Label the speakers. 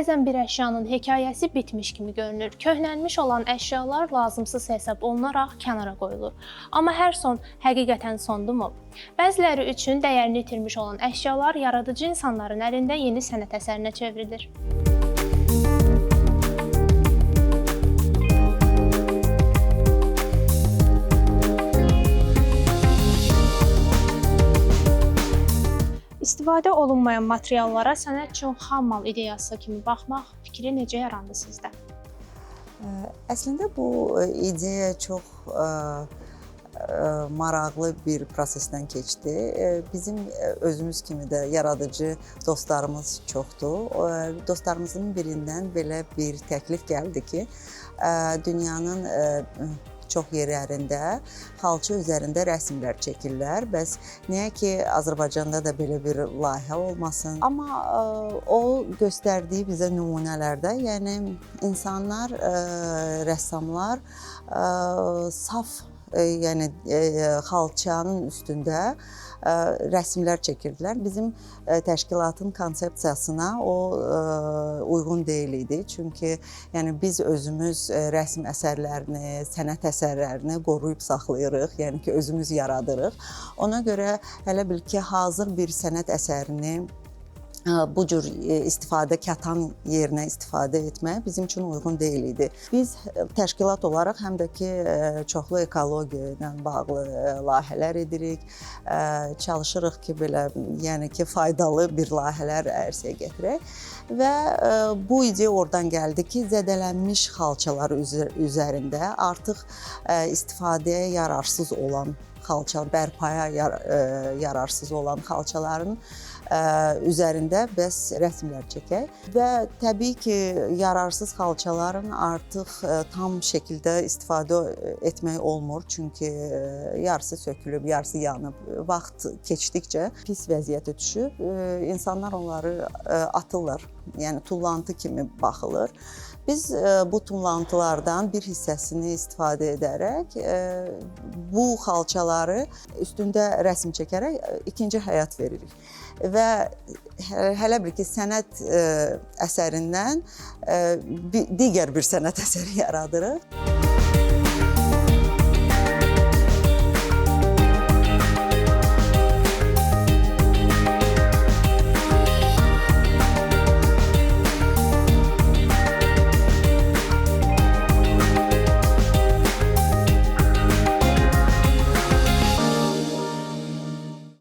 Speaker 1: Bəzən bir əşyanın hekayəsi bitmiş kimi görünür. Köhnəlmiş olan əşyalar lazımsız hesab olunaraq kənara qoyulur. Amma hər son həqiqətən sondumu? Bəziləri üçün dəyərini itirmiş olan əşyalar yaradıcı insanların əlində yeni sənət əsərinə çevrilir. İstifadə olunmayan materiallara sənət üçün xam mal ideyası kimi baxmaq fikri necə yarandı sizdə?
Speaker 2: Əslində bu ideya çox maraqlı bir prosesdən keçdi. Bizim özümüz kimi də yaradıcı dostlarımız çoxdur. Dostlarımızın birindən belə bir təklif gəldi ki, dünyanın çox yerlərində xalça üzərində rəsmlər çəkirlər. Bəs niyə ki, Azərbaycanda da belə bir layihə olmasın? Amma o göstərdiyi bizə nümunələrdə, yəni insanlar, rəssamlar saf, yəni xalçanın üstündə rəsmlər çəkirdilər. Bizim təşkilatın konsepsiyasına o uyğun deyil idi. Çünki yəni biz özümüz rəsm əsərlərini, sənət əsərlərini qoruyub saxlayırıq, yəni ki, özümüz yaradırıq. Ona görə hələ bil ki, hazır bir sənət əsərini bu cür istifadə, kətan yerinə istifadə etmək bizim üçün uyğun deyil idi. Biz təşkilat olaraq həm də ki, çoxlu ekologiya ilə bağlı layihələr edirik, çalışırıq ki, belə, yəni ki, faydalı bir layihələr ərsəyə gətirək və bu ideya oradan gəldi ki, zədələnmiş xalçalar üzərində artıq istifadəyə yararsız olan xalça, bərpaya yararsız olan xalçaların üzərində bəs rəsmlər çəkək və təbii ki, yararsız xalçaların artıq tam şəkildə istifadə etmək olmur, çünki yarısı sökülüb, yarısı yanıb, vaxt keçdikcə pis vəziyyətə düşüb, insanlar onları atırlar, yəni tullantı kimi baxılır. Biz bu tullantılardan bir hissəsini istifadə edərək bu xalçaları üstündə rəsm çəkərək ikinci həyat veririk. Və hələ bir ki, sənət əsərindən digər bir sənət əsəri yaradırıq.